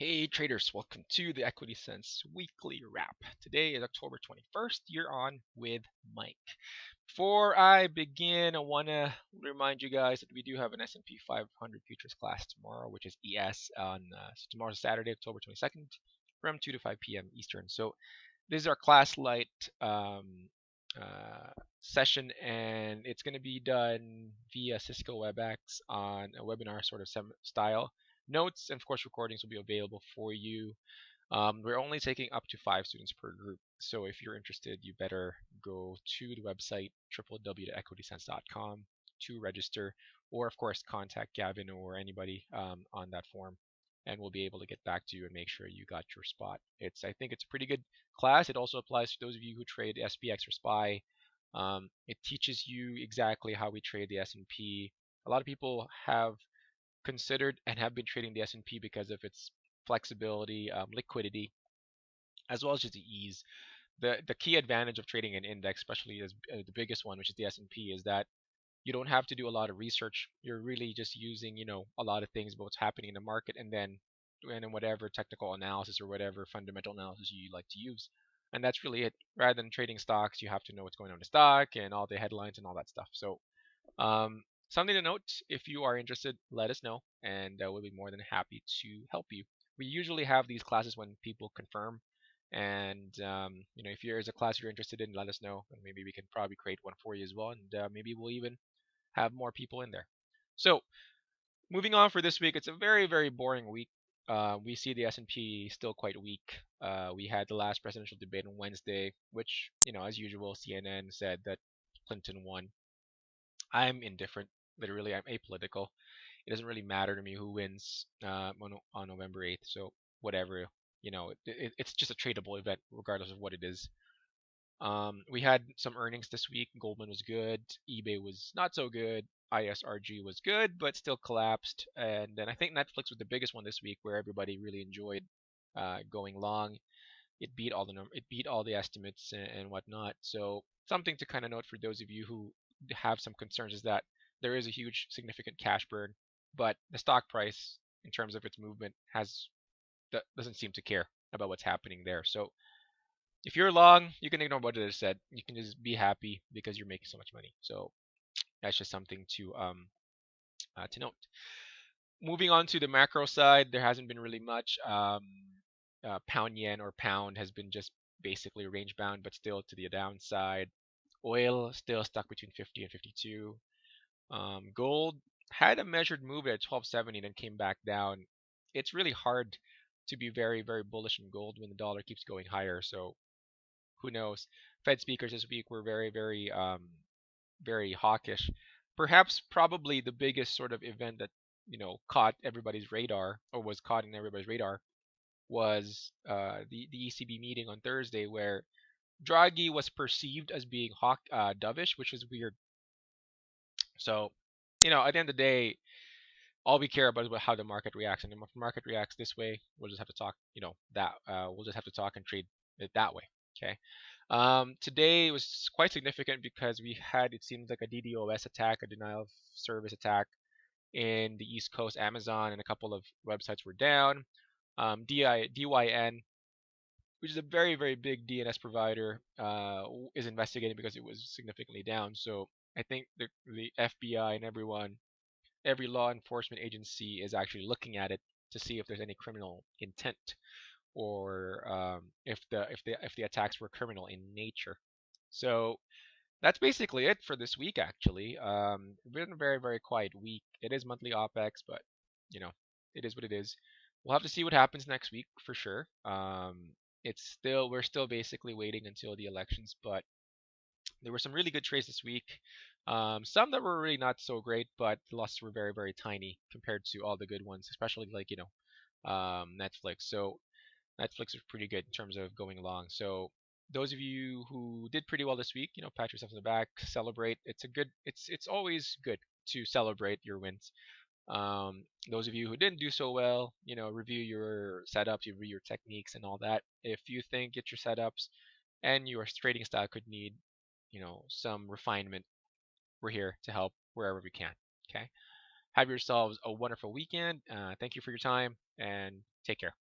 Hey traders, welcome to the Equity Sense weekly wrap. Today is October 21st. You're on with Mike. Before I begin, I want to remind you guys that we do have an S&P 500 futures class tomorrow, which is ES on tomorrow's Saturday, October 22nd, from 2 to 5 p.m. Eastern. So this is our class light uh, session, and it's going to be done via Cisco WebEx on a webinar sort of style. Notes and of course recordings will be available for you. We're only taking up to 5 students per group, so if you're interested, you better go to the website www.equitysense.com to register, or of course contact Gavin or anybody on that form, and we'll be able to get back to you and make sure you got your spot. I think it's a pretty good class. It also applies to those of you who trade SPX or SPY. It teaches you exactly how we trade the S&P. A lot of people have considered and have been trading the S&P because of its flexibility, liquidity, as well as just the ease. The key advantage of trading an index, especially as the biggest one, which is the S&P, is that you don't have to do a lot of research. You're really just using, a lot of things about what's happening in the market, and then whatever technical analysis or whatever fundamental analysis you like to use. And that's really it. Rather than trading stocks, you have to know what's going on in the stock and all the headlines and all that stuff. So something to note, if you are interested, let us know, and we'll be more than happy to help you. We usually have these classes when people confirm, and if there's a class you're interested in, let us know, and maybe we can probably create one for you as well, and maybe we'll even have more people in there. So moving on for this week, it's a very, very boring week. We see the S&P still quite weak. We had the last presidential debate on Wednesday, which, as usual, CNN said that Clinton won. I'm indifferent. Literally, I'm apolitical. It doesn't really matter to me who wins on November 8th. So whatever, it's just a tradable event, regardless of what it is. We had some earnings this week. Goldman was good. eBay was not so good. ISRG was good, but still collapsed. And then I think Netflix was the biggest one this week, where everybody really enjoyed going long. It beat all the estimates and whatnot. So something to kind of note for those of you who have some concerns is that there is a huge significant cash burn, but the stock price in terms of its movement doesn't seem to care about what's happening there. So if you're long, you can ignore what it is said. You can just be happy because you're making so much money. So that's just something to note. Moving on to the macro side, there hasn't been really much. Pound yen or pound has been just basically range bound, but still to the downside. Oil still stuck between 50 and 52. Gold had a measured move at 1270, then came back down. It's really hard to be very, very bullish in gold when the dollar keeps going higher. So who knows? Fed speakers this week were very, very, very hawkish. Perhaps, probably the biggest sort of event that caught everybody's radar, or was caught in everybody's radar, was the ECB meeting on Thursday, where Draghi was perceived as being dovish, which is weird. So, at the end of the day, all we care about is how the market reacts, and if the market reacts this way, we'll just have to talk, that we'll just have to talk and trade it that way. Okay. Today was quite significant because we had, it seems like, a DDoS attack, a denial of service attack in the East Coast. Amazon and a couple of websites were down. DYN, which is a very, very big DNS provider, is investigating because it was significantly down. So I think the FBI and every law enforcement agency is actually looking at it to see if there's any criminal intent, or if the attacks were criminal in nature. So that's basically it for this week. Actually, been a very, very quiet week. It is monthly OPEX, but you know it is what it is. We'll have to see what happens next week for sure. We're still basically waiting until the elections, but there were some really good trades this week. Some that were really not so great, but the losses were very, very tiny compared to all the good ones, especially like Netflix. So Netflix was pretty good in terms of going along. So those of you who did pretty well this week, pat yourself on the back, celebrate. It's always good to celebrate your wins. Those of you who didn't do so well, review your setups, review your techniques and all that. If you think your setups and your trading style could need, some refinement, we're here to help wherever we can. Okay. Have yourselves a wonderful weekend. Thank you for your time and take care.